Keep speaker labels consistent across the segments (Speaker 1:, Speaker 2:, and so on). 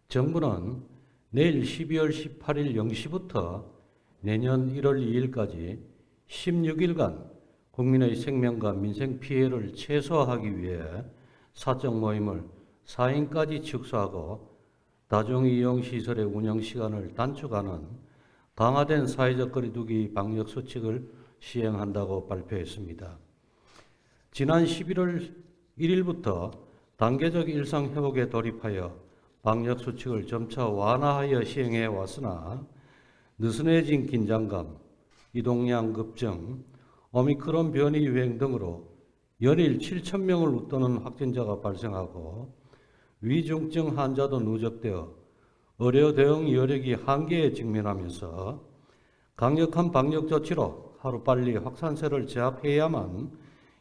Speaker 1: 정부는 내일 12월 18일 0시부터 내년 1월 2일까지 16일간 국민의 생명과 민생 피해를 최소화하기 위해 사적 모임을 4인까지 축소하고 다중이용시설의 운영시간을 단축하는 강화된 사회적 거리두기 방역수칙을 시행한다고 발표했습니다. 지난 11월 1일부터 단계적 일상회복에 돌입하여 방역수칙을 점차 완화하여 시행해 왔으나 느슨해진 긴장감, 이동량 급증, 오미크론 변이 유행 등으로 연일 7,000명을 웃도는 확진자가 발생하고 위중증 환자도 누적되어 의료 대응 여력이 한계에 직면하면서 강력한 방역 조치로 하루빨리 확산세를 제압해야만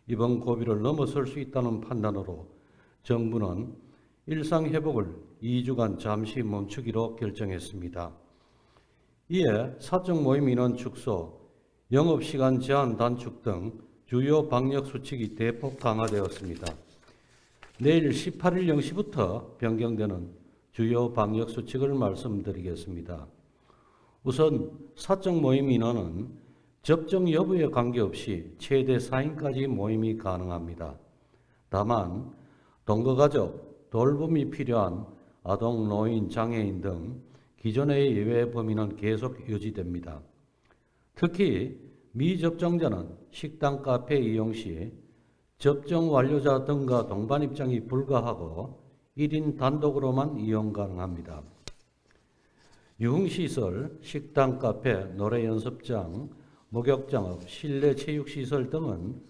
Speaker 1: 이번 고비를 넘어설 수 있다는 판단으로 정부는 일상회복을 2주간 잠시 멈추기로 결정했습니다. 이에 사적 모임 인원 축소, 영업시간 제한 단축 등 주요 방역수칙이 대폭 강화되었습니다. 내일 18일 0시부터 변경되는 주요 방역수칙을 말씀드리겠습니다. 우선 사적 모임 인원은 접종 여부에 관계없이 최대 4인까지 모임이 가능합니다. 다만 동거가족, 돌봄이 필요한 아동, 노인, 장애인 등 기존의 예외 범위는 계속 유지됩니다. 특히 미접종자는 식당, 카페 이용 시 접종 완료자 등과 동반 입장이 불가하고 1인 단독으로만 이용 가능합니다. 유흥시설, 식당, 카페, 노래 연습장, 목욕장업, 실내 체육시설 등은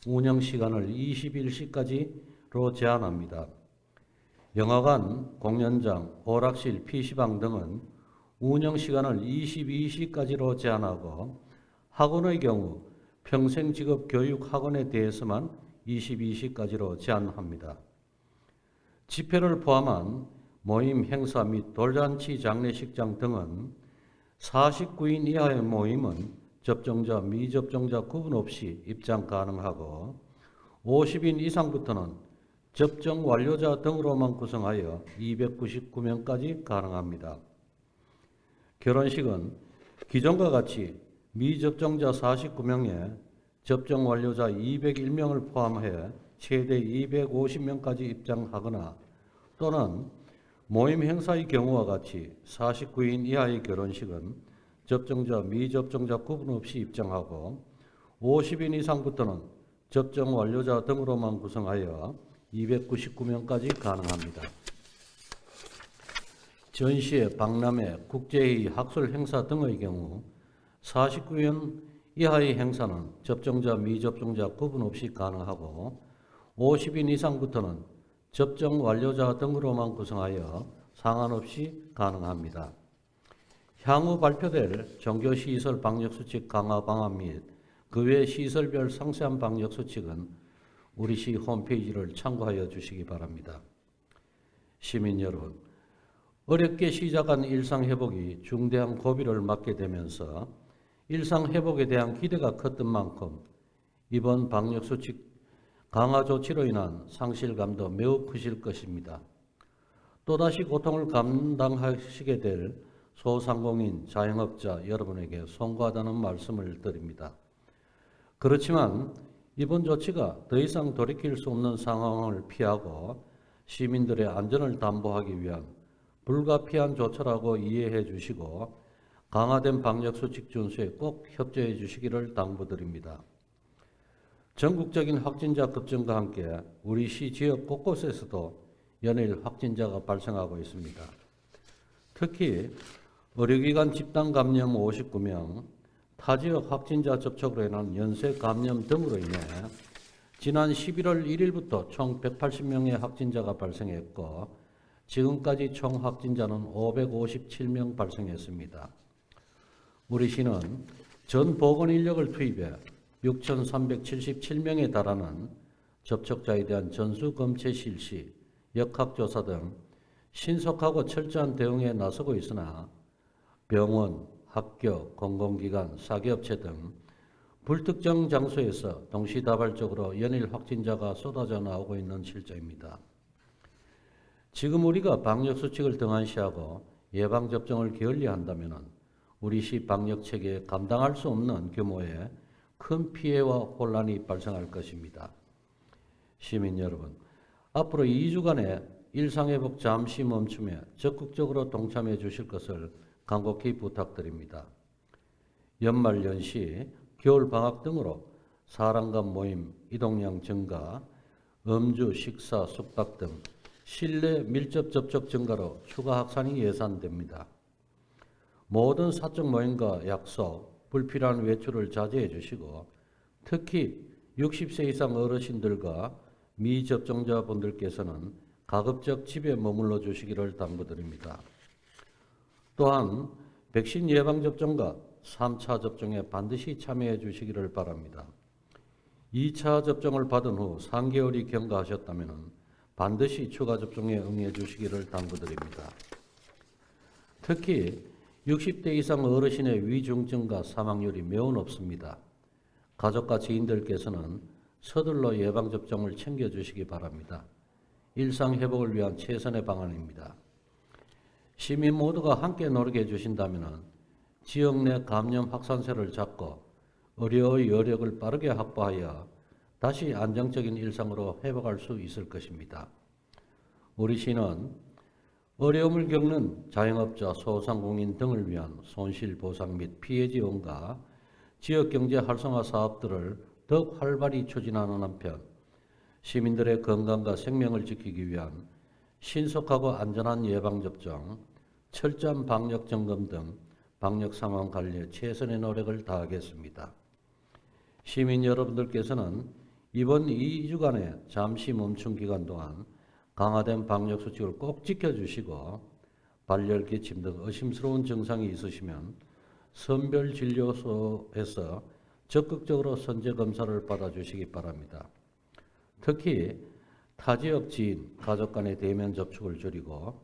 Speaker 1: 운영시간을 21시까지로 제한합니다. 영화관, 공연장, 오락실, PC방 등은 운영시간을 22시까지로 제한하고 학원의 경우 평생직업교육학원에 대해서만 22시까지로 제한합니다. 집회를 포함한 모임, 행사 및 돌잔치, 장례식장 등은 49인 이하의 모임은 접종자, 미접종자 구분 없이 입장 가능하고 50인 이상부터는 접종 완료자 등으로만 구성하여 299명까지 가능합니다. 결혼식은 기존과 같이 미접종자 49명에 접종 완료자 201명을 포함해 최대 250명까지 입장하거나 또는 모임 행사의 경우와 같이 49인 이하의 결혼식은 접종자, 미접종자 구분 없이 입장하고 50인 이상부터는 접종 완료자 등으로만 구성하여 299명까지 가능합니다. 전시회, 박람회, 국제회의, 학술 행사 등의 경우 49인 이하의 행사는 접종자, 미접종자 구분 없이 가능하고 50인 이상부터는 접종 완료자 등으로만 구성하여 상관없이 가능합니다. 향후 발표될 종교시설 방역수칙 강화 방안 및 그 외 시설별 상세한 방역수칙은 우리 시 홈페이지를 참고하여 주시기 바랍니다. 시민 여러분, 어렵게 시작한 일상회복이 중대한 고비를 맞게 되면서 일상회복에 대한 기대가 컸던 만큼 이번 방역수칙 강화 조치로 인한 상실감도 매우 크실 것입니다. 또다시 고통을 감당하시게 될 소상공인, 자영업자 여러분에게 송구하다는 말씀을 드립니다. 그렇지만 이번 조치가 더 이상 돌이킬 수 없는 상황을 피하고 시민들의 안전을 담보하기 위한 불가피한 조처라고 이해해 주시고 강화된 방역수칙 준수에 꼭 협조해 주시기를 당부드립니다. 전국적인 확진자 급증과 함께 우리 시 지역 곳곳에서도 연일 확진자가 발생하고 있습니다. 특히 의료기관 집단 감염 59명, 타지역 확진자 접촉으로 인한 연쇄 감염 등으로 인해 지난 11월 1일부터 총 180명의 확진자가 발생했고 지금까지 총 확진자는 557명 발생했습니다. 우리 시는 전 보건 인력을 투입해 6,377명에 달하는 접촉자에 대한 전수검체 실시, 역학조사 등 신속하고 철저한 대응에 나서고 있으나 병원, 학교, 공공기관, 사기업체 등 불특정 장소에서 동시다발적으로 연일 확진자가 쏟아져 나오고 있는 실정입니다. 지금 우리가 방역수칙을 등한시하고 예방접종을 게을리한다면 우리 시 방역체계에 감당할 수 없는 규모의 큰 피해와 혼란이 발생할 것입니다. 시민 여러분, 앞으로 2주간의 일상회복 잠시 멈춤에 적극적으로 동참해 주실 것을 간곡히 부탁드립니다. 연말 연시, 겨울방학 등으로 사람 간 모임, 이동량 증가, 음주, 식사, 숙박 등 실내 밀접 접촉 증가로 추가 확산이 예상됩니다. 모든 사적 모임과 약속, 불필요한 외출을 자제해 주시고 특히 60세 이상 어르신들과 미접종자분들께서는 가급적 집에 머물러 주시기를 당부드립니다. 또한 백신 예방접종과 3차 접종에 반드시 참여해 주시기를 바랍니다. 2차 접종을 받은 후 3개월이 경과하셨다면 반드시 추가 접종에 응해 주시기를 당부드립니다. 특히 60대 이상 어르신의 위중증과 사망률이 매우 높습니다. 가족과 지인들께서는 서둘러 예방접종을 챙겨주시기 바랍니다. 일상회복을 위한 최선의 방안입니다. 시민 모두가 함께 노력해 주신다면 지역 내 감염 확산세를 잡고 의료의 여력을 빠르게 확보하여 다시 안정적인 일상으로 회복할 수 있을 것입니다. 우리 시는 어려움을 겪는 자영업자, 소상공인 등을 위한 손실보상 및 피해 지원과 지역경제 활성화 사업들을 더욱 활발히 추진하는 한편 시민들의 건강과 생명을 지키기 위한 신속하고 안전한 예방접종, 철저한 방역점검 등 방역 상황 관리에 최선의 노력을 다하겠습니다. 시민 여러분들께서는 이번 2주간의 잠시 멈춘 기간 동안 강화된 방역수칙을 꼭 지켜주시고 발열, 기침 등 의심스러운 증상이 있으시면 선별진료소에서 적극적으로 선제검사를 받아주시기 바랍니다. 특히 타지역 지인, 가족 간의 대면 접촉을 줄이고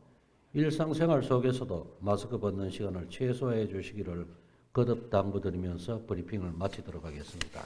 Speaker 1: 일상생활 속에서도 마스크 벗는 시간을 최소화해 주시기를 거듭 당부드리면서 브리핑을 마치도록 하겠습니다.